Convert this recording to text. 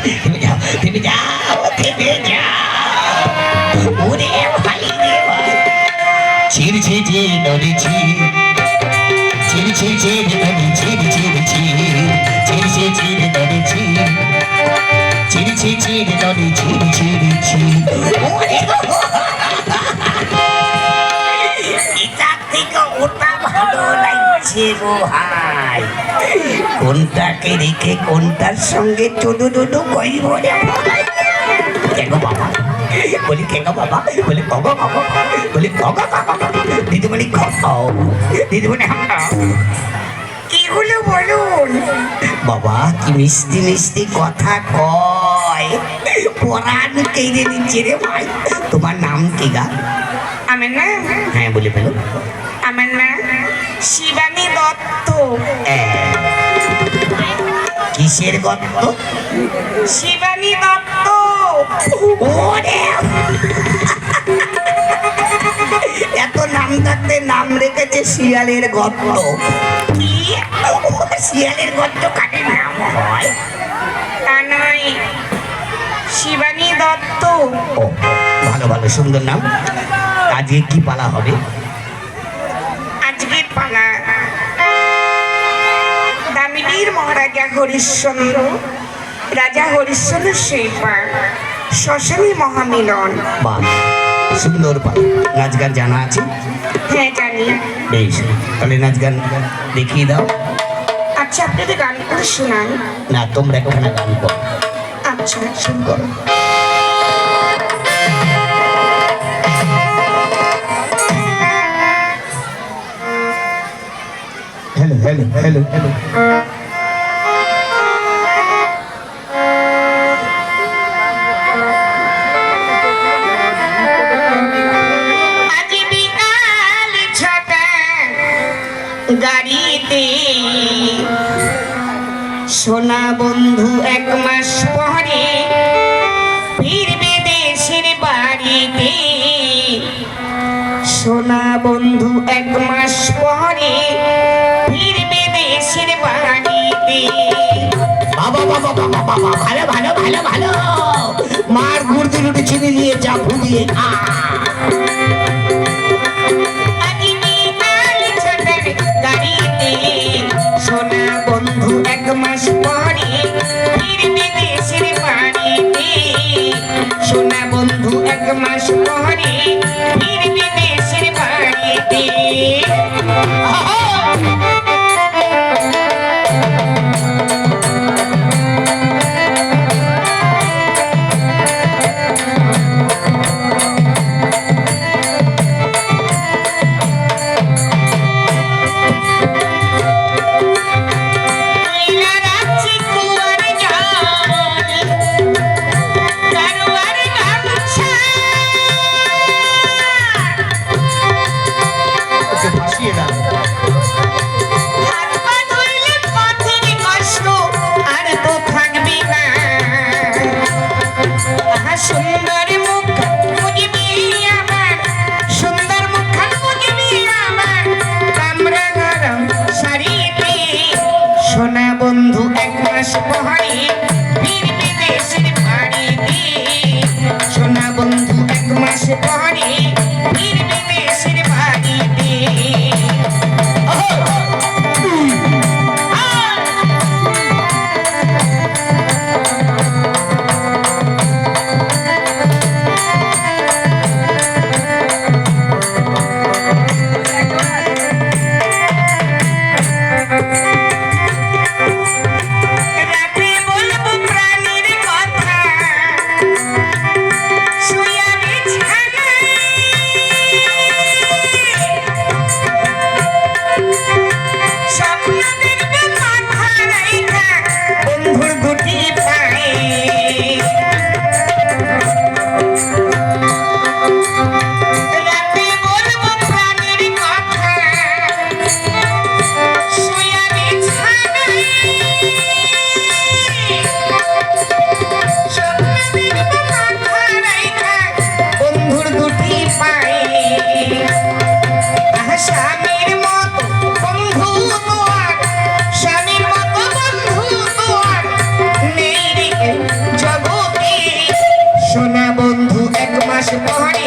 থেমে যাও থেমে যাও থেমে যাও ওরে ভাই রে ভাই ছিড়ছে যে নদী ছিড়ছে যে নদী ছিড়ছে ছিড়ছে যে নদী ছিড়ছে যে নদী ছিড়ছে ওরে এটা থেকে ওটা ভালো লাগছে গো ভাই কোনটাকে রেখে কোনটার সঙ্গে চুদু দুদু কইব রে ভাই কেগো বাবা বলি কেগো বাবা বলি গগো গগো বলি গগো গগো দিদিমণি খাও দিদিমণি খাও কি হলো বলুন বাবা কি মিষ্টি মিষ্টি কথা কয় পরাণ কেড়ে নিচ্ছে রে ভাই তোমার নাম কি গা আমার নাম হ্যাঁ বলে ফেলো আমার নাম শিবানী দত্ত। কিসের গত্ত শিবানী দত্ত। ওরে এত নাম থাকতে নাম রেখেছে শিয়ালের গর্ত কি শিয়ালের গর্ত কাটে নাম হয় তা নয়, শিবানী দত্ত। ও ভালো ভালো সুন্দর নাম আজকে কি পালা হবে আজকের পালা দামিনীর মহারাজা হরিশ্চন্দ্র রাজা হরিশ্চন্দ্র শেপা শ্মশানী মহামিলন। বাহ সুন্দর পালা নাচ গান জানা আছে হ্যাঁ জানি। বেশ তাহলে নাচ গান দেখিয়ে দাও আচ্ছা আপনাদের গান করে শোনান। না তোমরা একখানা গান করো আচ্ছা শুন করো हेलो हेलो हेलो हेलो আজ বিকাল ছটা গাড়িতে সোনা বন্ধু এক মাস পরে ফিরবে দেশের বাড়িতে। সোনা বন্ধু এক মাস পরে ফিরবে দেশের বাড়িতে। বাবা বাবা বাবা বাবা ভালো ভালো ভালো ভালো মার গুড়তে রুটি চিনি নিয়ে যা ফুলিয়ে খা আজ বিকাল ছটার গাড়িতে সোনা বন্ধু এক মাস পরে ফিরবে দেশের বাড়িতে। সোনা বন্ধু এক মাস পরে ফিরবে দেশের বাড়িতে। মাস পরে